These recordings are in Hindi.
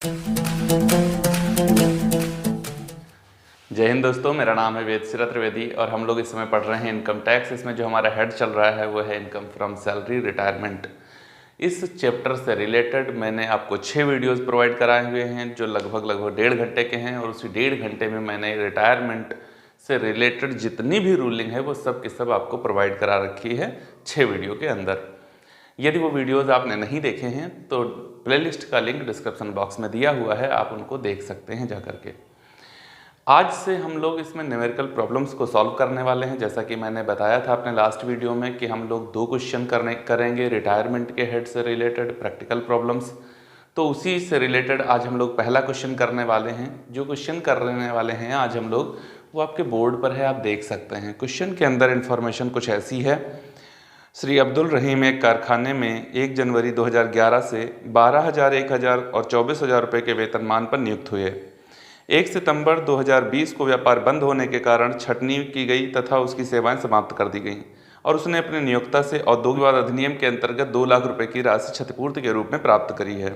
जय हिंद दोस्तों, मेरा नाम है वेदसिरा त्रिवेदी और हम लोग इस समय पढ़ रहे हैं इनकम टैक्स। इसमें जो हमारा हेड चल रहा है वो है इनकम फ्रॉम सैलरी रिटायरमेंट। इस चैप्टर से रिलेटेड मैंने आपको 6 वीडियोस प्रोवाइड कराए हुए हैं जो लगभग 1.5 घंटे के हैं, और उसी 1.5 घंटे में मैंने रिटायरमेंट से रिलेटेड जितनी भी रूलिंग है वो सब की सब आपको प्रोवाइड करा रखी है 6 वीडियो के अंदर। यदि वो वीडियोज़ आपने नहीं देखे हैं तो प्लेलिस्ट का लिंक डिस्क्रिप्शन बॉक्स में दिया हुआ है, आप उनको देख सकते हैं जा करके। आज से हम लोग इसमें न्यूमेरिकल प्रॉब्लम्स को सॉल्व करने वाले हैं। जैसा कि मैंने बताया था अपने लास्ट वीडियो में कि हम लोग 2 क्वेश्चन करेंगे रिटायरमेंट के हेड से रिलेटेड प्रैक्टिकल प्रॉब्लम्स। तो उसी से रिलेटेड आज हम लोग पहला क्वेश्चन करने वाले हैं। जो क्वेश्चन करने वाले हैं आज हम लोग वो आपके बोर्ड पर है, आप देख सकते हैं। क्वेश्चन के अंदर इन्फॉर्मेशन कुछ ऐसी है। श्री अब्दुल रहीम एक कारखाने में 1 जनवरी 2011 से 12,000, 1,000 और 24,000 रुपये के वेतनमान पर नियुक्त हुए। 1 सितंबर 2020 को व्यापार बंद होने के कारण छटनी की गई तथा उसकी सेवाएं समाप्त कर दी गईं, और उसने अपनी नियोक्ता से औद्योगिक विवाद अधिनियम के अंतर्गत 2 लाख रुपए की राशि क्षतिपूर्ति के रूप में प्राप्त करी है।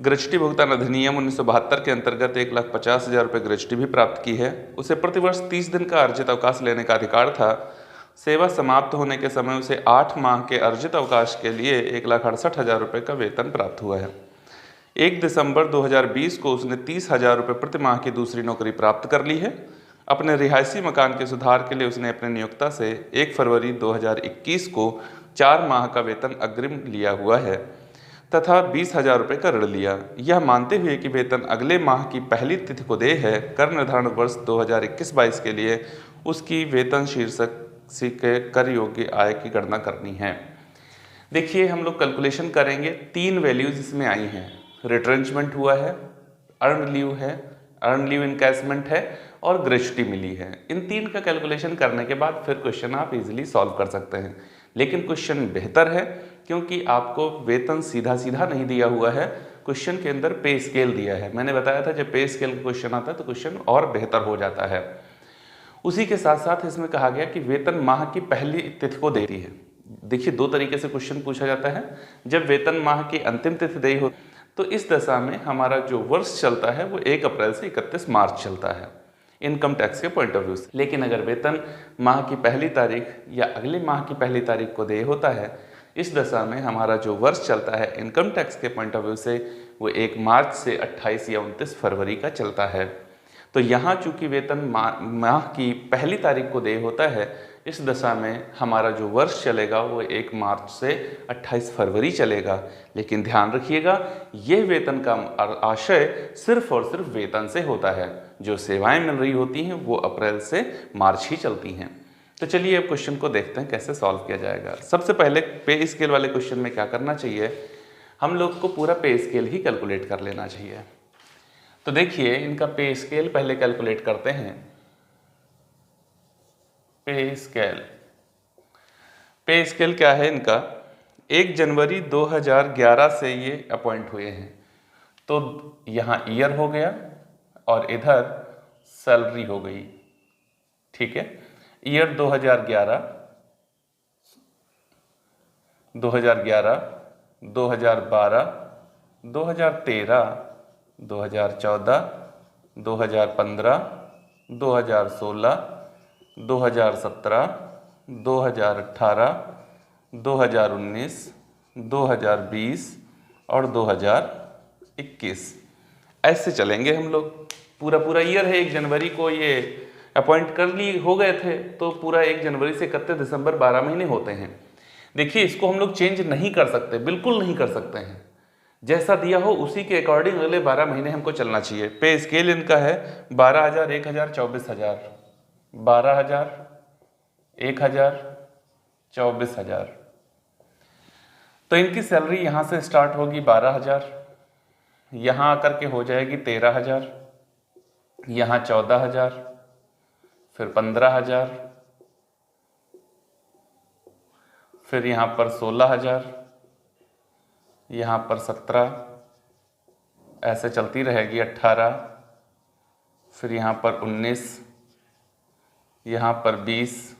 ग्रेच्युटी भुगतान अधिनियम 1972 के अंतर्गत 1,50,000 रुपये ग्रेच्युटी भी प्राप्त की है। उसे प्रतिवर्ष 30 दिन का अर्जित अवकाश लेने का अधिकार था। सेवा समाप्त होने के समय उसे 8 माह के अर्जित अवकाश के लिए 1,68,000 रुपये का वेतन प्राप्त हुआ है। 1 दिसंबर 2020 को उसने 30,000 रुपये प्रति माह की दूसरी नौकरी प्राप्त कर ली है। अपने रिहायशी मकान के सुधार के लिए उसने अपने नियोक्ता से 1 फरवरी 2021 को 4 माह का वेतन अग्रिम लिया हुआ है तथा 20,000 रुपये का ऋण लिया। यह मानते हुए कि वेतन अगले माह की पहली तिथि को देय है, कर निर्धारण वर्ष 2021-22 के लिए उसकी वेतन शीर्षक के कर योग्य आय की गणना करनी है। देखिए, हम लोग कैलकुलेशन करेंगे। 3 वैल्यूज इसमें आई हैं। रिट्रेंचमेंट हुआ है, अर्न लीव इनकैशमेंट है और ग्रेच्युटी मिली है। इन 3 का कैलकुलेशन करने के बाद फिर क्वेश्चन आप इजीली सॉल्व कर सकते हैं। लेकिन क्वेश्चन बेहतर है क्योंकि आपको वेतन सीधा सीधा नहीं दिया हुआ है, क्वेश्चन के अंदर पे स्केल दिया है। मैंने बताया था जब पे स्केल का क्वेश्चन आता है तो क्वेश्चन और बेहतर हो जाता है। उसी के साथ साथ इसमें कहा गया कि वेतन माह की पहली तिथि को देती है। देखिए, 2 तरीके से क्वेश्चन पूछा जाता है। जब वेतन माह की अंतिम तिथि देय हो तो इस दशा में हमारा जो वर्ष चलता है वो 1 अप्रैल से 31 मार्च चलता है इनकम टैक्स के पॉइंट ऑफ व्यू से। लेकिन अगर वेतन माह की पहली तारीख या अगले माह की पहली तारीख को देय होता है, इस दशा में हमारा जो वर्ष चलता है इनकम टैक्स के पॉइंट ऑफ व्यू से वो 1 मार्च से 28 या 29 फरवरी का चलता है। तो यहाँ चूंकि वेतन माह की पहली तारीख को देय होता है, इस दशा में हमारा जो वर्ष चलेगा वो 1 मार्च से 28 फरवरी चलेगा। लेकिन ध्यान रखिएगा, ये वेतन का आशय सिर्फ और सिर्फ वेतन से होता है। जो सेवाएं मिल रही होती हैं वो अप्रैल से मार्च ही चलती हैं। तो चलिए अब क्वेश्चन को देखते हैं कैसे सॉल्व किया जाएगा। सबसे पहले पे स्केल वाले क्वेश्चन में क्या करना चाहिए, हम लोग को पूरा पे स्केल ही कैलकुलेट कर लेना चाहिए। तो देखिए, इनका पे स्केल पहले कैलकुलेट करते हैं। पे स्केल क्या है इनका, 1 जनवरी 2011 से ये अपॉइंट हुए हैं, तो यहाँ ईयर हो गया और इधर सैलरी हो गई। ठीक है, ईयर 2011, 2011, 2012, 2013, 2014, 2015, 2016, 2017, 2018, 2019, 2020 और 2021 ऐसे चलेंगे हम लोग। पूरा पूरा ईयर है। 1 जनवरी को ये अपॉइंट कर लिए हो गए थे, तो पूरा 1 जनवरी से 31 दिसंबर 12 महीने होते हैं। देखिए, इसको हम लोग चेंज नहीं कर सकते, बिल्कुल नहीं कर सकते हैं। जैसा दिया हो उसी के अकॉर्डिंग अगले 12 महीने हमको चलना चाहिए। पे स्केल इनका है 12,000, 1,000, 24,000, 12,000, 1,000, 24,000। तो इनकी सैलरी यहाँ से स्टार्ट होगी 12,000, यहाँ आकर के हो जाएगी 13,000, यहाँ 14,000, फिर 15,000, फिर यहाँ पर 16,000, यहाँ पर 17, ऐसे चलती रहेगी 18, फिर यहाँ पर 19, यहाँ पर 20,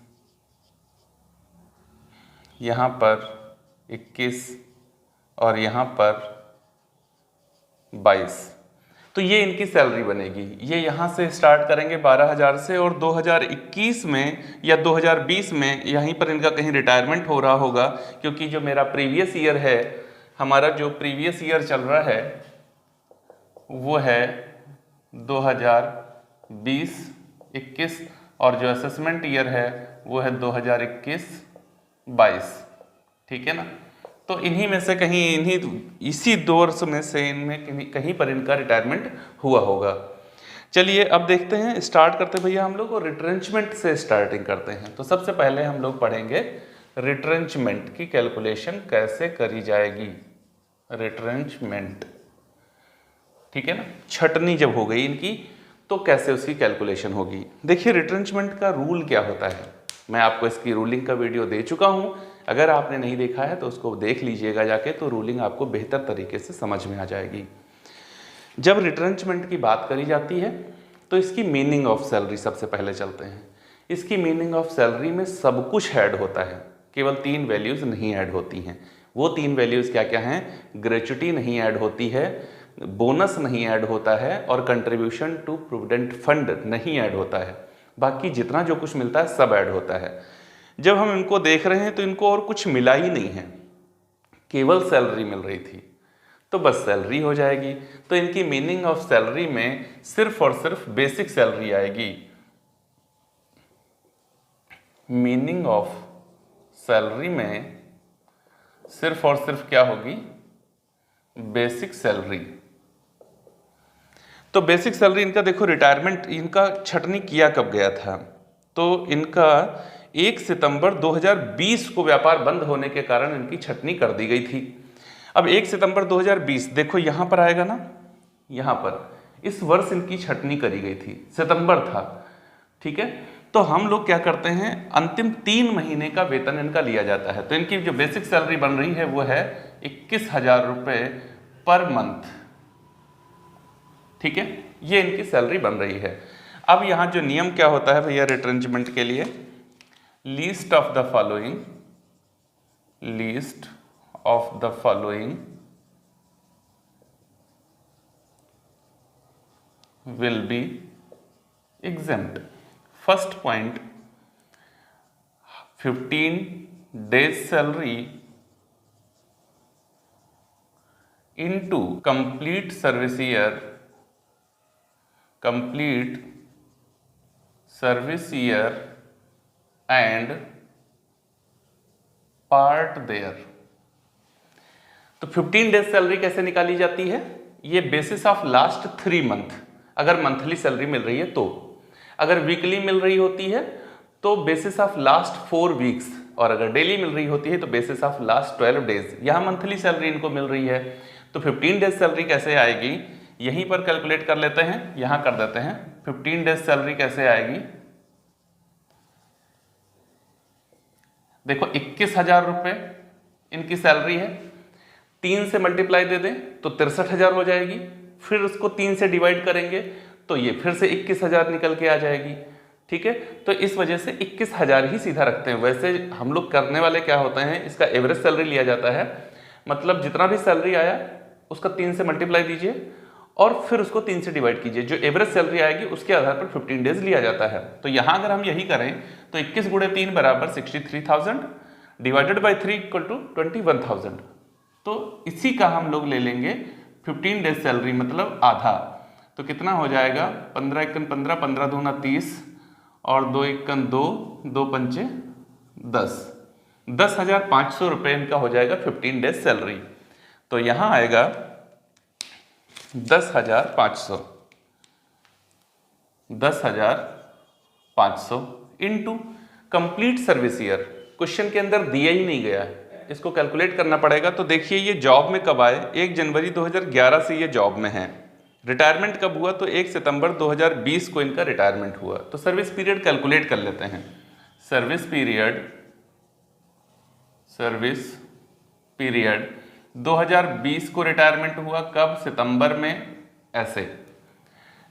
यहाँ पर 21 और यहाँ पर 22। तो ये इनकी सैलरी बनेगी। ये यहाँ से स्टार्ट करेंगे 12,000 से, और 2021 में या 2020 में यहीं पर इनका कहीं रिटायरमेंट हो रहा होगा, क्योंकि जो मेरा प्रीवियस ईयर है, हमारा जो प्रीवियस ईयर चल रहा है वो है 2020-21, और जो असेसमेंट ईयर है वो है 2021-22, ठीक है ना। तो इन्हीं में से कहीं इसी 2 वर्ष में से इनमें कहीं पर इनका रिटायरमेंट हुआ होगा। चलिए अब देखते हैं, स्टार्ट करते हैं भैया हम लोग, और रिट्रेंचमेंट से स्टार्टिंग करते हैं। तो सबसे पहले हम लोग पढ़ेंगे रिट्रेंचमेंट की कैलकुलेशन कैसे करी जाएगी। रिट्रेंचमेंट, ठीक है ना, छटनी जब हो गई इनकी तो कैसे उसकी कैलकुलेशन होगी। देखिए रिट्रेंचमेंट का रूल क्या होता है, मैं आपको इसकी रूलिंग का वीडियो दे चुका हूं, अगर आपने नहीं देखा है तो उसको देख लीजिएगा जाके, तो रूलिंग आपको बेहतर तरीके से समझ में आ जाएगी। जब रिट्रेंचमेंट की बात करी जाती है तो इसकी मीनिंग ऑफ सैलरी सबसे पहले चलते हैं। इसकी मीनिंग ऑफ सैलरी में सब कुछ ऐड होता है, केवल 3 वैल्यूज़ नहीं ऐड होती हैं। वो 3 वैल्यूज़ क्या क्या हैं? ग्रेच्युटी नहीं ऐड होती है, बोनस नहीं ऐड होता है, और कंट्रीब्यूशन टू प्रोविडेंट फंड नहीं ऐड होता है। बाकी जितना जो कुछ मिलता है सब ऐड होता है। जब हम इनको देख रहे हैं तो इनको और कुछ मिला ही नहीं है, केवल सैलरी मिल रही थी, तो बस सैलरी हो जाएगी। तो इनकी मीनिंग ऑफ सैलरी में सिर्फ और सिर्फ बेसिक सैलरी आएगी। मीनिंग ऑफ सैलरी में सिर्फ और सिर्फ क्या होगी? Basic salary. तो बेसिक सैलरी इनका देखो, रिटायरमेंट इनका छटनी किया कब गया था? तो इनका 1 सितंबर 2020 को व्यापार बंद होने के कारण इनकी छटनी कर दी गई थी। अब 1 सितंबर 2020 देखो यहाँ पर आएगा ना, यहाँ पर इस वर्ष इनकी छटनी करी गई थी, सितंबर था, ठीक है। तो हम लोग क्या करते हैं, अंतिम 3 महीने का वेतन इनका लिया जाता है। तो इनकी जो बेसिक सैलरी बन रही है वो है 21,000 रुपये पर मंथ, ठीक है, ये इनकी सैलरी बन रही है। अब यहाँ जो नियम क्या होता है भैया रिट्रेंचमेंट के लिए, least of the following will be exempt. First point, 15 days salary into complete service year and part there। तो 15 डेज सैलरी कैसे निकाली जाती है? ये बेसिस ऑफ लास्ट 3 मंथ, अगर मंथली सैलरी मिल रही है तो, अगर वीकली मिल रही होती है तो बेसिस ऑफ लास्ट 4 वीक्स, और अगर डेली मिल रही होती है तो बेसिस ऑफ लास्ट 12 डेज। यहाँ मंथली सैलरी इनको मिल रही है, तो 15 डेज सैलरी कैसे आएगी, यहीं पर कैलकुलेट कर लेते हैं, यहाँ कर देते हैं। 15 डेज सैलरी कैसे आएगी? देखो 21,000 रुपये इनकी सैलरी है, 3 से मल्टीप्लाई दे दें तो 63,000 हो जाएगी, फिर उसको 3 से डिवाइड करेंगे तो ये फिर से 21,000 निकल के आ जाएगी, ठीक है। तो इस वजह से 21,000 ही सीधा रखते हैं। वैसे हम लोग करने वाले क्या होते हैं, इसका एवरेज सैलरी लिया जाता है, मतलब जितना भी सैलरी आया उसका 3 से मल्टीप्लाई दीजिए और फिर उसको 3 से डिवाइड कीजिए, जो एवरेज सैलरी आएगी उसके आधार पर 15 डेज लिया जाता है। तो यहाँ अगर हम यही करें तो 21 गुणे 3 बराबर 63,000 डिवाइडेड बाई 3 इक्वल टू 21,000। तो इसी का हम लोग ले लेंगे 15 डेज सैलरी, मतलब आधा। तो कितना हो जाएगा? 15 एकन 15, 15 दूना 30 और 2 एकन 2, 2 पंचे 10, 10,500 रुपये इनका हो जाएगा 15 डेज सैलरी। तो यहाँ आएगा 10,500 into complete service year. Question के अंदर दिया ही नहीं गया है, इसको कैलकुलेट करना पड़ेगा। तो देखिए ये जॉब में कब आए, 1 जनवरी 2011 से ये जॉब में है। रिटायरमेंट कब हुआ? तो 1 सितंबर 2020 को इनका रिटायरमेंट हुआ। तो सर्विस पीरियड कैलकुलेट कर लेते हैं। सर्विस पीरियड 2020 को रिटायरमेंट हुआ, कब? सितंबर में। ऐसे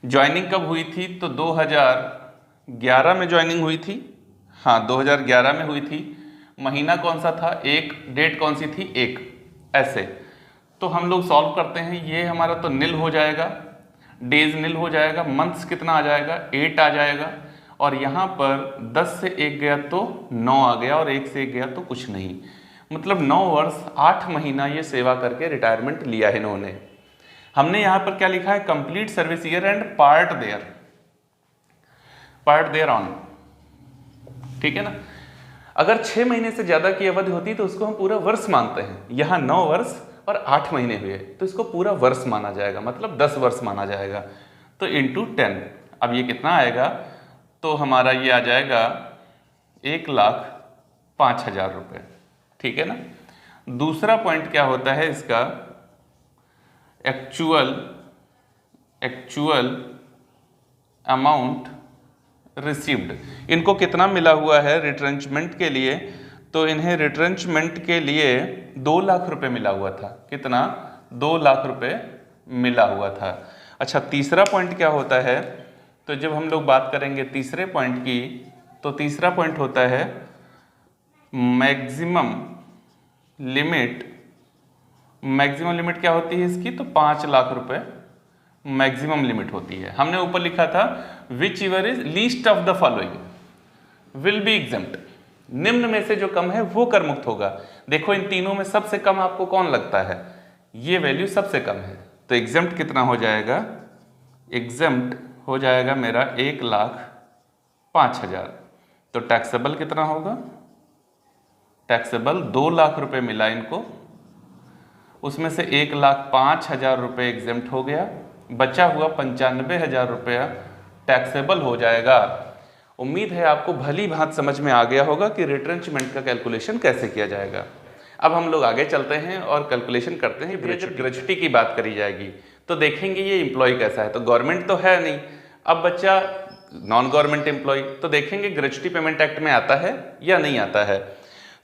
ज्वाइनिंग कब हुई थी? तो 2011 में ज्वाइनिंग हुई थी, हाँ 2011 में हुई थी। महीना कौन सा था? 1। डेट कौन सी थी? 1। ऐसे तो हम लोग सॉल्व करते हैं, ये हमारा तो निल हो जाएगा, डेज नील हो जाएगा, मंथ्स कितना आ जाएगा 8 आ जाएगा, और यहाँ पर 10 से 1 गया तो 9 आ गया, और 1 से 1 गया तो कुछ नहीं, मतलब 9 वर्ष 8 महीना ये सेवा करके रिटायरमेंट लिया है इन्होंने। हमने यहाँ पर क्या लिखा है, complete service year and part thereon, ठीक है ना। अगर 6 महीने से ज्यादा की अवधि होती तो उसको हम पूरा वर्ष मानते हैं, यहाँ 9 वर्ष और 8 महीने हुए तो इसको पूरा वर्ष माना जाएगा, मतलब 10 वर्ष माना जाएगा। तो इंटू 10, अब ये कितना आएगा, तो हमारा ये आ जाएगा 1,05,000 रुपये, ठीक है ना। दूसरा पॉइंट क्या होता है इसका, एक्चुअल अमाउंट रिसीव्ड, इनको कितना मिला हुआ है रिट्रेंचमेंट के लिए, तो इन्हें रिट्रेंचमेंट के लिए 2 लाख रुपए मिला हुआ था, कितना 2 लाख रुपए मिला हुआ था। अच्छा, तीसरा पॉइंट क्या होता है, तो जब हम लोग बात करेंगे तीसरे पॉइंट की, तो तीसरा पॉइंट होता है मैक्सिमम लिमिट क्या होती है इसकी, तो 5 लाख रुपए मैक्सिमम लिमिट होती है। हमने ऊपर लिखा था which ever is least of the following will be exempt, निम्न में से जो कम है वो कर मुक्त होगा। देखो इन तीनों में सबसे कम आपको कौन लगता है, ये वैल्यू सबसे कम है, तो एग्जेम्प्ट कितना हो जाएगा, एग्जेम्प्ट हो जाएगा मेरा 1,05,000। तो टैक्सेबल कितना होगा, टैक्सेबल 2 लाख रुपए मिला इनको, उसमें से 1,05,000 रुपये एग्जेम्प्ट हो गया, बचा हुआ 95,000 रुपया टैक्सेबल हो जाएगा। उम्मीद है आपको भली भांति समझ में आ गया होगा कि रिट्रेंचमेंट का कैलकुलेशन कैसे किया जाएगा। अब हम लोग आगे चलते हैं और कैलकुलेशन करते हैं। ग्रेच्युटी की बात करी जाएगी तो देखेंगे ये एम्प्लॉय कैसा है, तो गवर्नमेंट तो है नहीं, अब बच्चा नॉन गवर्नमेंट एम्प्लॉय, तो देखेंगे ग्रेच्युटी पेमेंट एक्ट में आता है या नहीं आता है।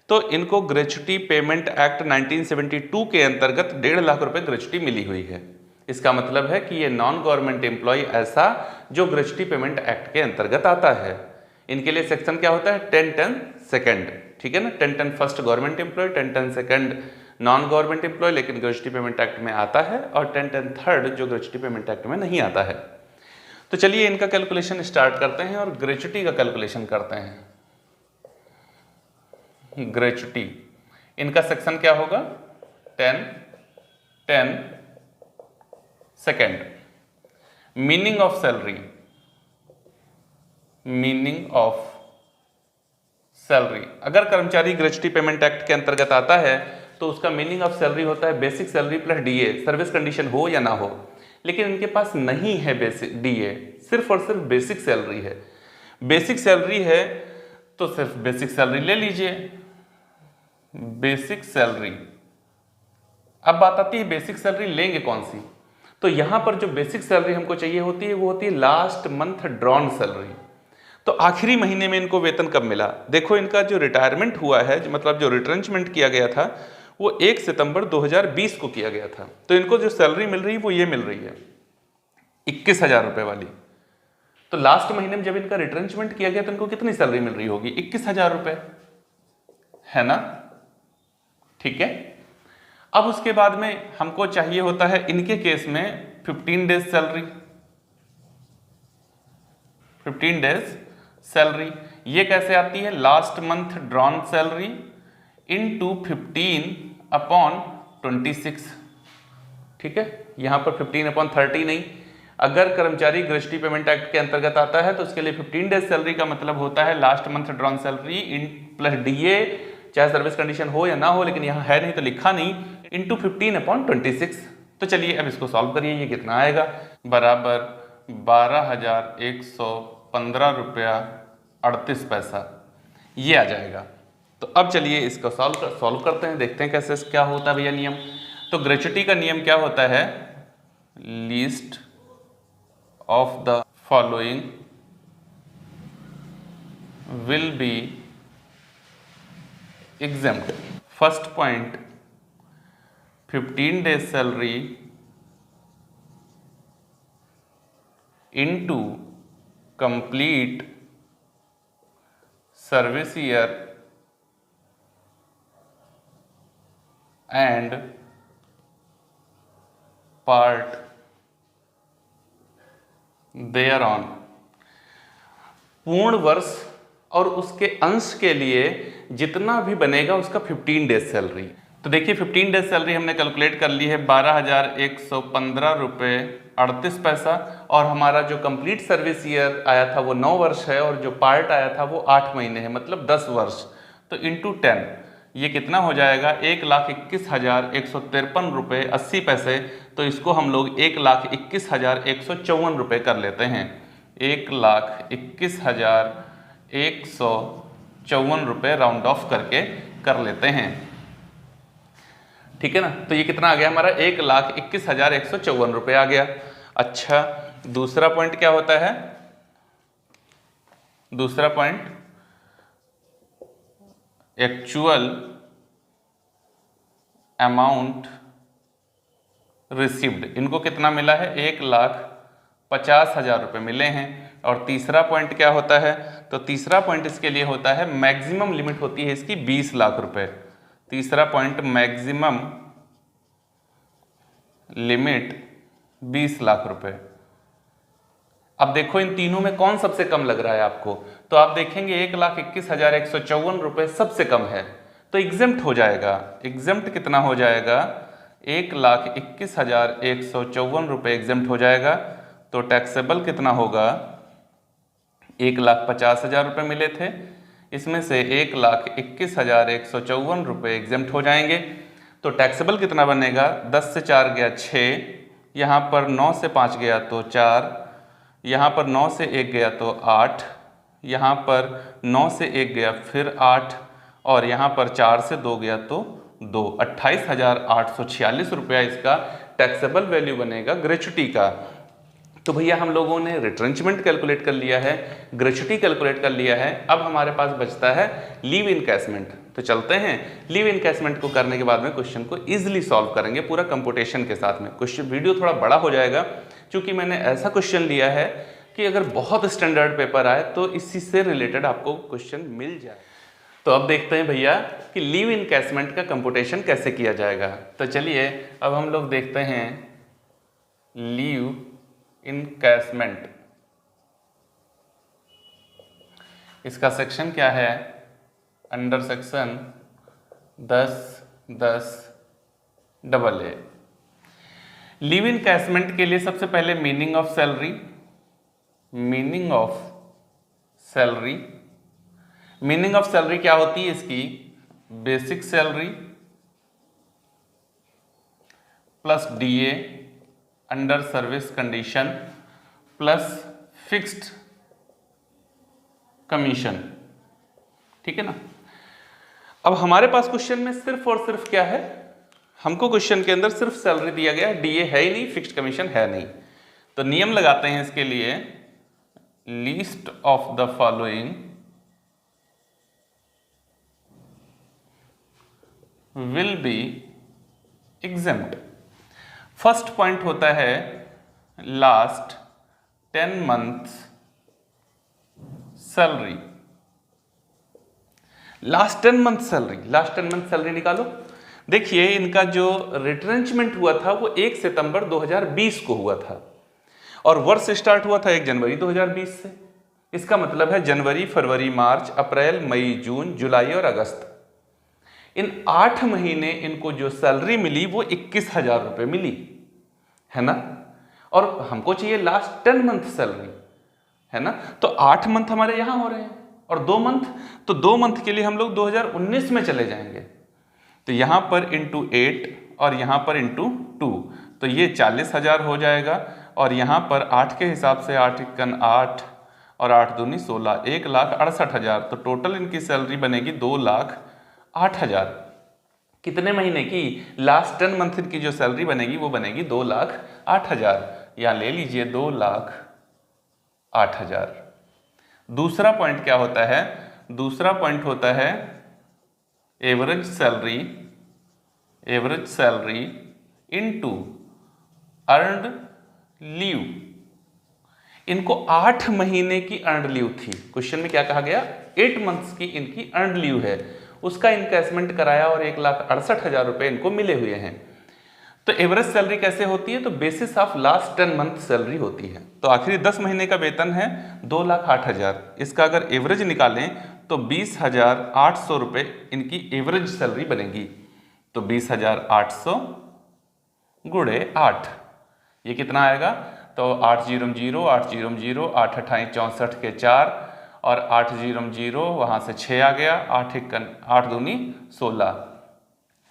तो इनको ग्रेच्युटी पेमेंट एक्ट 1972 के अंतर्गत 1.5 लाख रुपए ग्रेच्युटी मिली हुई है। इसका मतलब है कि ये नॉन गवर्नमेंट एम्प्लॉय ऐसा जो ग्रेच्युटी पेमेंट एक्ट के अंतर्गत आता है। इनके लिए सेक्शन क्या होता है, 10(10) सेकेंड, ठीक है ना, 10(10) first government employ, 10(10) second non government employ लेकिन ग्रेच्युटी पेमेंट एक्ट में आता है, और 10(10) थर्ड जो ग्रेच्युटी पेमेंट एक्ट में नहीं आता है। तो चलिए इनका कैलकुलेशन स्टार्ट करते हैं और ग्रेच्युटी का कैलकुलेशन करते हैं। ग्रेच्युटी, इनका सेक्शन क्या होगा, 10(10) second. Meaning of salary, meaning of salary, अगर कर्मचारी ग्रेच्युटी पेमेंट एक्ट के अंतर्गत आता है तो उसका मीनिंग ऑफ सैलरी होता है basic salary plus DA, service condition हो या ना हो। लेकिन इनके पास नहीं है बेसिक डीए, सिर्फ और सिर्फ बेसिक सैलरी है। बेसिक सैलरी है तो सिर्फ बेसिक सैलरी ले लीजिए, बेसिक सैलरी। अब बात आती है बेसिक सैलरी लेंगे कौन सी, तो यहां पर जो बेसिक सैलरी हमको चाहिए होती है वो होती है लास्ट मंथ ड्रॉन सैलरी। तो आखिरी महीने में इनको वेतन कब मिला, देखो इनका जो रिटायरमेंट हुआ है, मतलब जो रिट्रेंचमेंट किया गया था वो 1 सितंबर 2020 को किया गया था। तो इनको जो सैलरी मिल रही है वो ये मिल रही है 21,000 रुपए वाली। तो लास्ट महीने में जब इनका रिट्रेंचमेंट किया गया तो इनको कितनी सैलरी मिल रही होगी, 21,000 रुपए, है ना, ठीक है। अब उसके बाद में हमको चाहिए होता है इनके केस में 15 डेज सैलरी, 15 डेज सैलरी। ये कैसे आती है, last month drawn salary into 15/26, ठीक है। यहां पर 15/30 नहीं, अगर कर्मचारी ग्रेच्युटी पेमेंट एक्ट के अंतर्गत आता है तो उसके लिए 15 डेज सैलरी का मतलब होता है last month drawn salary in plus DA, चाहे सर्विस कंडीशन हो या ना हो, लेकिन यहां है नहीं तो लिखा नहीं, इंटू 15/26। तो चलिए अब इसको सॉल्व करिए, ये कितना आएगा, बराबर 12,115 रुपया 38 पैसा, ये आ जाएगा। तो अब चलिए इसको सॉल्व करते हैं, देखते हैं कैसे क्या होता है भैया नियम। तो ग्रेच्युटी का नियम क्या होता है, least of the following will be exempt. First point 15 days salary into complete service year and part thereon, पूर्ण वर्ष और उसके अंश के लिए जितना भी बनेगा उसका 15 डेज सैलरी। तो देखिए 15 डेज सैलरी हमने कैलकुलेट कर ली है 12,115 रुपये 38 पैसा, और हमारा जो कंप्लीट सर्विस ईयर आया था वो 9 वर्ष है, और जो पार्ट आया था वो 8 महीने है, मतलब 10 वर्ष। तो इंटू 10 ये कितना हो जाएगा 1,21,153 रुपये 80 पैसे। तो इसको हम लोग 1,21,154 रुपये कर लेते हैं, 1,21,154 रुपये राउंड ऑफ करके कर लेते हैं, ठीक है ना। तो ये कितना आ गया हमारा 1,21,154 रुपये आ गया। अच्छा, दूसरा पॉइंट क्या होता है, दूसरा पॉइंट एक्चुअल अमाउंट रिसीव्ड, इनको कितना मिला है 1,50,000 रुपये मिले हैं। और तीसरा पॉइंट क्या होता है, तो तीसरा पॉइंट इसके लिए होता है मैक्सिमम लिमिट होती है इसकी 20 लाख रुपए। तीसरा पॉइंट मैक्सिमम लिमिट 20 लाख रुपए। अब देखो इन तीनों में कौन सबसे कम लग रहा है आपको, तो आप देखेंगे 1,21,154 रुपये सबसे कम है, तो एग्जेम्प्ट हो जाएगा। एग्जेम्प्ट कितना हो जाएगा 1,21,154 रुपये एग्जेम्प्ट हो जाएगा। तो टैक्सेबल कितना होगा 1,50,000 रुपये मिले थे, इसमें से 1,21,154 रुपये एग्जेम्प्ट हो जाएंगे। तो टैक्सेबल कितना बनेगा, 10 से 4 गया 6, यहाँ पर 9 से 5 गया तो 4, यहाँ पर 9 से 1 गया तो 8, यहाँ पर 9 से 1 गया फिर 8, और यहाँ पर 4 से 2 गया तो 2, 28,846 रुपया इसका टैक्सेबल वैल्यू बनेगा ग्रेच्युटी का। तो भैया हम लोगों ने रिट्रेंचमेंट कैलकुलेट कर लिया है, ग्रेच्युटी कैलकुलेट कर लिया है, अब हमारे पास बचता है लीव इनकैशमेंट। तो चलते हैं लीव इनकैशमेंट को करने के बाद में क्वेश्चन को इजीली सॉल्व करेंगे पूरा कंप्यूटेशन के साथ में। क्वेश्चन वीडियो थोड़ा बड़ा हो जाएगा क्योंकि मैंने ऐसा क्वेश्चन लिया है कि अगर बहुत स्टैंडर्ड पेपर आए तो इसी से रिलेटेड आपको क्वेश्चन मिल जाए। तो अब देखते हैं भैया कि लीव इनकैशमेंट का कंप्यूटेशन कैसे किया जाएगा। तो चलिए अब हम लोग देखते हैं लीव इनकैशमेंट, इसका सेक्शन क्या है, under section 10(10)AA। Leave encashment के लिए सबसे पहले meaning of salary, meaning of salary, meaning of salary क्या होती है इसकी, basic salary plus DA under service condition plus fixed commission, ठीक है ना। अब हमारे पास क्वेश्चन में सिर्फ और सिर्फ क्या है, हमको क्वेश्चन के अंदर सिर्फ सैलरी दिया गया है, DA है ही नहीं, फिक्स्ड कमीशन है नहीं। तो नियम लगाते हैं इसके लिए, least of the following will be exempt. First point होता है last 10 months salary, last 10 month salary, last 10 month salary निकालो। देखिए इनका जो रिट्रेंचमेंट हुआ था वो 1 सितंबर 2020 को हुआ था, और वर्ष स्टार्ट हुआ था 1 जनवरी 2020 से। इसका मतलब है जनवरी, फरवरी, मार्च, अप्रैल, मई, जून, जुलाई और अगस्त, इन 8 महीने इनको जो सैलरी मिली वो 21,000 रुपये मिली, है ना। और हमको चाहिए लास्ट 10 मंथ सैलरी, है ना। तो 8 मंथ हमारे यहाँ हो रहे हैं और 2 मंथ, तो 2 मंथ के लिए हम लोग 2019 में चले जाएंगे। तो यहाँ पर इंटू 8 और यहाँ पर इंटू 2, तो ये 40,000 हो जाएगा। और यहाँ पर 8 के हिसाब से 8 × 8 और 8 दूनी 16, 1,68,000। तो टोटल इनकी सैलरी बनेगी 2,08,000। कितने महीने की, लास्ट 10 मंथ की जो सैलरी बनेगी वो बनेगी 2,08,000। या ले लीजिए 2,08,000। दूसरा पॉइंट क्या होता है, दूसरा पॉइंट होता है average salary, average salary into earned leave. इनको 8 महीने की अर्नड लीव थी, क्वेश्चन में क्या कहा गया 8 मंथ्स की इनकी अर्नड लीव है, उसका इनकैशमेंट कराया और 1,68,000 रुपये इनको मिले हुए हैं। तो एवरेज सैलरी कैसे होती है? तो basis of last 10 month salary होती है। तो आखिरी 10 महीने का वेतन है 2,08,000, इसका अगर एवरेज निकालें तो 20,800 रुपये इनकी एवरेज सैलरी बनेगी। तो 20,800 गुणे 8, ये कितना आएगा? तो 8 0 0 8 0 0 8 28 64 के 4 और 8 0 0 वहाँ से 6 आ गया, 8 8 दूनी 16।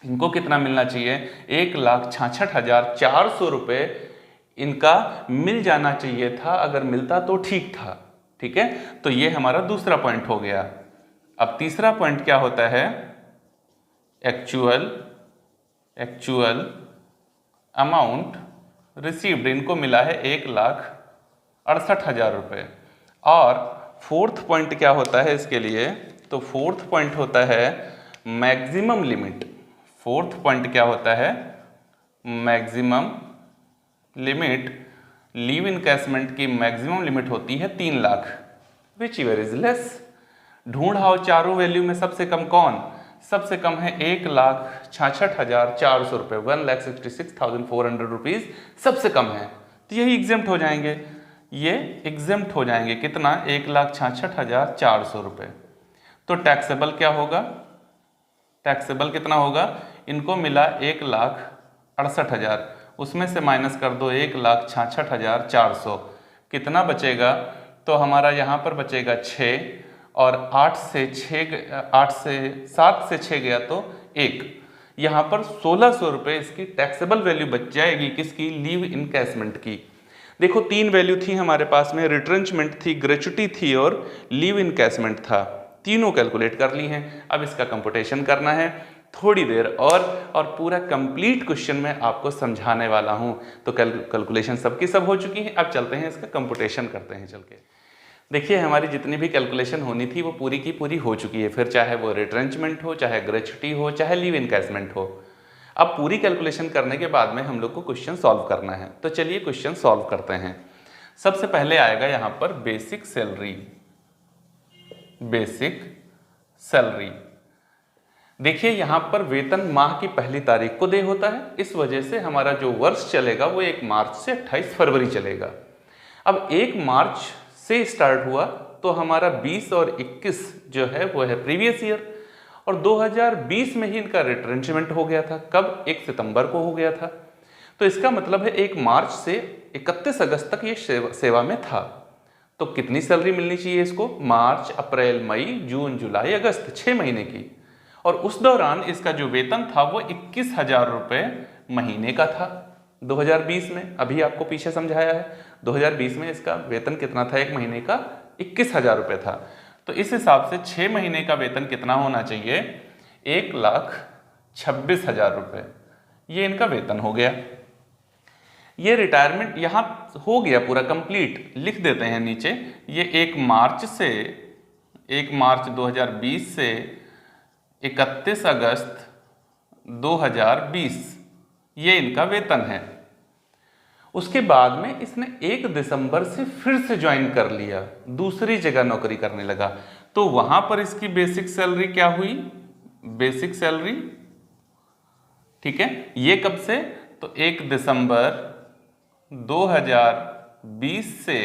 इनको कितना मिलना चाहिए? 1,66,400 रुपये इनका मिल जाना चाहिए था। अगर मिलता तो ठीक था। ठीक है, तो ये हमारा दूसरा पॉइंट हो गया। अब तीसरा पॉइंट क्या होता है? एक्चुअल अमाउंट रिसीव्ड, इनको मिला है 1,68,000 रुपये। और फोर्थ पॉइंट क्या होता है इसके लिए? तो फोर्थ पॉइंट होता है मैक्सिमम लिमिट। फोर्थ पॉइंट क्या होता है? Maximum limit. लीव इनकैशमेंट की मैक्सिमम लिमिट होती है 3 lakh, which ever is less. ढूंढ आओ चारों वैल्यू में सबसे कम कौन? सबसे कम है 1,66,400 रुपये, 1,66,400 रुपीज सबसे कम है। तो यही एग्जेम्प्ट हो जाएंगे, ये एग्जेम्प्ट हो जाएंगे। कितना? 1,66,400 रुपये। तो टैक्सेबल क्या होगा? टैक्सेबल कितना होगा? इनको मिला 1,68,000, उसमें से माइनस कर दो 1,66,400, कितना बचेगा? तो हमारा यहाँ पर बचेगा 6 और 8 से 7 से 6 गया तो 1। यहाँ पर 1,600 रुपये इसकी टैक्सेबल वैल्यू बच जाएगी। किसकी? लीव इनकैशमेंट की। देखो 3 वैल्यू थी हमारे पास में, रिट्रेंचमेंट थी, ग्रेच्युटी थी और लीव इनकैशमेंट था। तीनों कैलकुलेट कर ली हैं। अब इसका कंप्यूटेशन करना है थोड़ी देर और पूरा कंप्लीट क्वेश्चन मैं आपको समझाने वाला हूं। तो कैलकुलेशन सबकी सब हो चुकी है। अब चलते हैं इसका कंप्यूटेशन करते हैं। चल के देखिए, हमारी जितनी भी कैलकुलेशन होनी थी वो पूरी की पूरी हो चुकी है। फिर चाहे वो रिट्रेंचमेंट हो, चाहे ग्रेच्युटी हो, चाहे लीव इनकैशमेंट हो। अब पूरी कैलकुलेशन करने के बाद में हम लोग को क्वेश्चन सॉल्व करना है। तो चलिए क्वेश्चन सॉल्व करते हैं। सबसे पहले आएगा यहाँ पर बेसिक सैलरी। बेसिक सैलरी देखिए, यहाँ पर वेतन माह की पहली तारीख को दे होता है। इस वजह से हमारा जो वर्ष चलेगा वो 1 मार्च से 28 फरवरी चलेगा। अब 1 मार्च से स्टार्ट हुआ तो हमारा 20 और 21 जो है वो है प्रीवियस ईयर, और 2020 में ही इनका रिट्रेंचमेंट हो गया था। कब? 1 सितंबर को हो गया था। तो इसका मतलब है 1 मार्च से 31 अगस्त तक ये सेवा में था। तो कितनी सैलरी मिलनी चाहिए इसको? मार्च, अप्रैल, मई, जून, जुलाई, अगस्त, 6 महीने की। और उस दौरान इसका जो वेतन था वो 21,000 रुपये महीने का था 2020 में। अभी आपको पीछे समझाया है, 2020 में इसका वेतन कितना था? 1 महीने का 21,000 रुपये था। तो इस हिसाब से 6 महीने का वेतन कितना होना चाहिए? 1,26,000 रुपये। ये इनका वेतन हो गया। ये रिटायरमेंट यहाँ हो गया पूरा कंप्लीट। लिख देते हैं नीचे, ये 1 मार्च 2020 से 31 अगस्त 2020 ये इनका वेतन है। उसके बाद में इसने 1 दिसंबर से फिर से ज्वाइन कर लिया, दूसरी जगह नौकरी करने लगा। तो वहां पर इसकी बेसिक सैलरी क्या हुई? बेसिक सैलरी, ठीक है, ये कब से? तो 1 दिसंबर 2020 से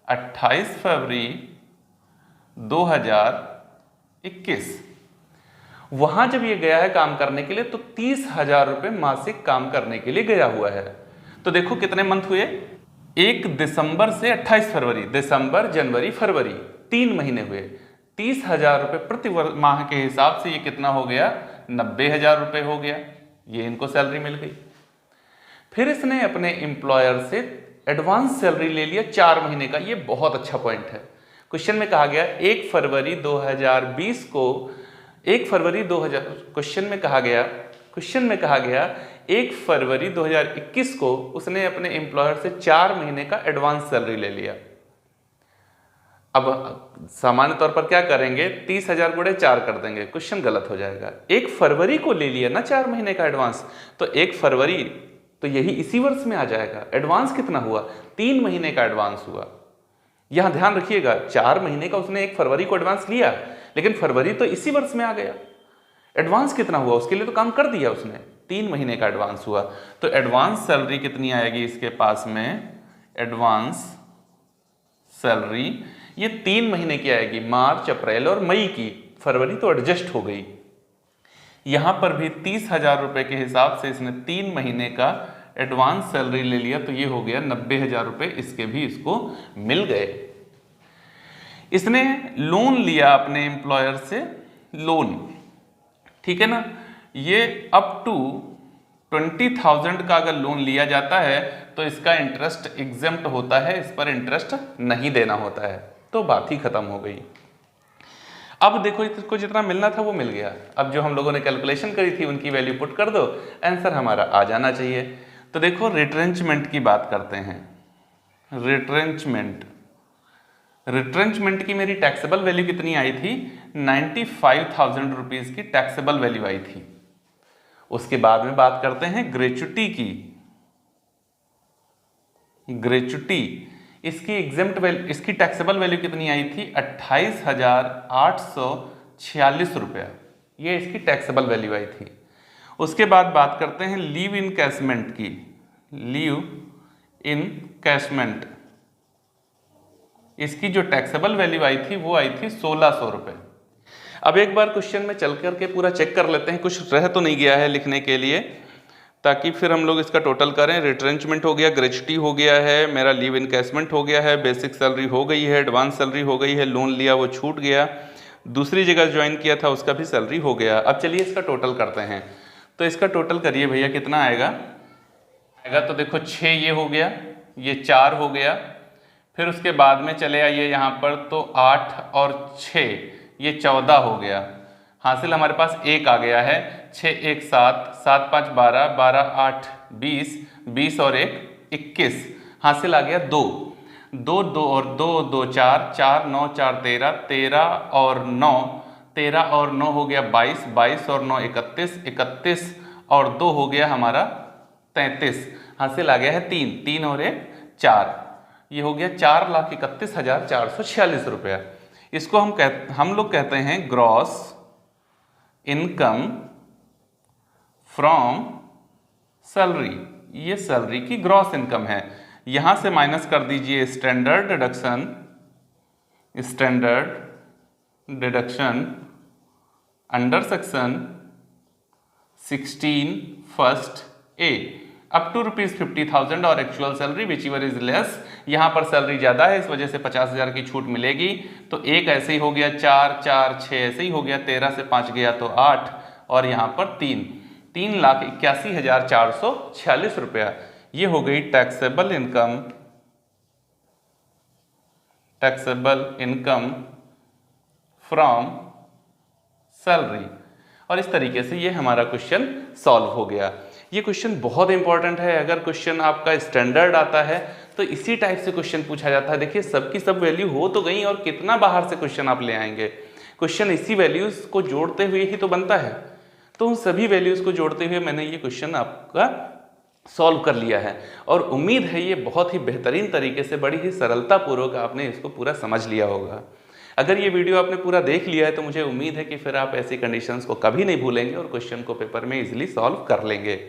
28 फरवरी 2021। वहां जब ये गया है काम करने के लिए तो 30,000 रुपये मासिक काम करने के लिए गया हुआ है। तो देखो कितने मंथ हुए? 1 दिसंबर से 28 फरवरी, दिसंबर, जनवरी, फरवरी, 3 महीने हुए। 30,000 रुपये प्रति माह के हिसाब से ये कितना हो गया? 90,000 रुपये हो गया। ये इनको सैलरी मिल गई। फिर इसने अपने एम्प्लॉयर से एडवांस सैलरी ले लिया 4 महीने का। ये बहुत अच्छा पॉइंट है। क्वेश्चन में कहा गया 1 फरवरी 2020 को, 1 फरवरी 2000, क्वेश्चन में कहा गया 1 फरवरी 2021 को उसने अपने एम्प्लॉयर से 4 महीने का एडवांस सैलरी ले लिया। अब सामान्य तौर पर क्या करेंगे? 30,000 गुणे 4 कर देंगे, क्वेश्चन गलत हो जाएगा। 1 फरवरी को ले लिया ना 4 महीने का एडवांस, तो 1 फरवरी तो यही इसी वर्ष में आ जाएगा। एडवांस कितना हुआ? 3 महीने का एडवांस हुआ। यहां ध्यान रखिएगा, 4 महीने का उसने 1 फरवरी को एडवांस लिया, लेकिन फरवरी तो इसी वर्ष में आ गया। एडवांस कितना हुआ? उसके लिए तो काम कर दिया उसने, 3 महीने का एडवांस हुआ। तो एडवांस सैलरी कितनी आएगी इसके पास में, एडवांस सैलरी ये 3 महीने की आएगी, मार्च, अप्रैल और मई की। फरवरी तो एडजस्ट हो गई। यहां पर भी 30,000 रुपए के हिसाब से इसने 3 महीने का एडवांस सैलरी ले लिया, तो ये हो गया 90,000 रुपए इसके भी इसको मिल गए। इसने लोन लिया अपने एम्प्लॉयर से, लोन, ठीक है ना। ये अप टू 20,000 का अगर लोन लिया जाता है तो इसका इंटरेस्ट एग्जेम्प्ट होता है, इस पर इंटरेस्ट नहीं देना होता है। तो बात ही खत्म हो गई। अब देखो इसको जितना मिलना था वो मिल गया। अब जो हम लोगों ने कैलकुलेशन करी थी उनकी वैल्यू पुट कर दो, आंसर हमारा आ जाना चाहिए। तो देखो रिट्रेंचमेंट की बात करते हैं। रिट्रेंचमेंट की मेरी टैक्सेबल वैल्यू कितनी आई थी, 95,000 रुपीज की टैक्सेबल वैल्यू आई थी। उसके बाद में बात करते हैं ग्रेच्युटी की। ग्रेच्युटी इसकी एग्जेम्प्ट वैल्यू, इसकी टैक्सेबल वैल्यू कितनी आई थी, 28,846 रुपया, ये इसकी टैक्सेबल वैल्यू आई थी। उसके बाद बात करते हैं लीव इनकैशमेंट की। लीव इनकैशमेंट, इसकी जो टैक्सेबल वैल्यू आई थी वो आई थी 1,600 रुपये। अब एक बार क्वेश्चन में चल करके पूरा चेक कर लेते हैं, कुछ रह तो नहीं गया है लिखने के लिए, ताकि फिर हम लोग इसका टोटल करें। रिट्रेंचमेंट हो गया, ग्रेच्युटी हो गया है, मेरा लीव इनकैशमेंट हो गया है, बेसिक सैलरी हो गई है, एडवांस सैलरी हो गई है, लोन लिया वो छूट गया, दूसरी जगह ज्वाइन किया था उसका भी सैलरी हो गया। अब चलिए इसका टोटल करते हैं। तो इसका टोटल करिए भैया, कितना आएगा। तो देखो 6 ये हो गया, ये 4 हो गया, फिर उसके बाद में चले आइए यहाँ पर, तो 8 और 6 ये 14 हो गया। हासिल हमारे पास 1 आ गया है, 6 1 7, 7 5 12, 12 8 20, 20 और 1 21, हासिल आ गया 2 2 2 और 2 2 4, 4 9 4 13, 13 और 9, 13 और 9 हो गया 22, 22 और 9 31, 31 और 2 हो गया हमारा 33, हासिल आ गया है 3, 3 और 1 4, ये हो गया 4,31,446 रुपया। इसको हम लोग कहते हैं ग्रॉस इनकम फ्रॉम सैलरी। ये सैलरी की ग्रॉस इनकम है। यहां से माइनस कर दीजिए standard deduction under section 16 first A up to ₹50,000 और actual salary whichever is less. यहाँ पर सैलरी ज़्यादा है, इस वजह से 50,000 की छूट मिलेगी। तो 1 ऐसे ही हो गया, 4 4 6 ऐसे ही हो गया, 13 से 5 गया तो 8 और यहाँ पर 3,81,446 रुपया। ये हो गई टैक्सेबल इनकम फ्रॉम सैलरी। और इस तरीके से ये हमारा क्वेश्चन सॉल्व हो गया। ये क्वेश्चन बहुत इंपॉर्टेंट है। अगर क्वेश्चन आपका स्टैंडर्ड आता है तो इसी टाइप से क्वेश्चन पूछा जाता है। देखिए सबकी सब वैल्यू हो तो गई, और कितना बाहर से क्वेश्चन आप ले आएंगे। क्वेश्चन इसी वैल्यूज को जोड़ते हुए ही तो बनता है। तो उन सभी वैल्यूज को जोड़ते हुए मैंने ये क्वेश्चन आपका सॉल्व कर लिया है, और उम्मीद है ये बहुत ही बेहतरीन तरीके से, बड़ी ही सरलतापूर्वक आपने इसको पूरा समझ लिया होगा। अगर ये वीडियो आपने पूरा देख लिया है तो मुझे उम्मीद है कि फिर आप ऐसी कंडीशंस को कभी नहीं भूलेंगे और क्वेश्चन को पेपर में इजीली सॉल्व कर लेंगे।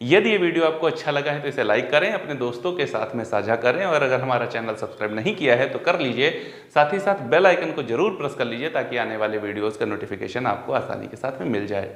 यदि ये वीडियो आपको अच्छा लगा है तो इसे लाइक करें, अपने दोस्तों के साथ में साझा करें, और अगर हमारा चैनल सब्सक्राइब नहीं किया है तो कर लीजिए। साथ ही साथ बेल आइकन को जरूर प्रेस कर लीजिए ताकि आने वाले वीडियोज़ का नोटिफिकेशन आपको आसानी के साथ में मिल जाए।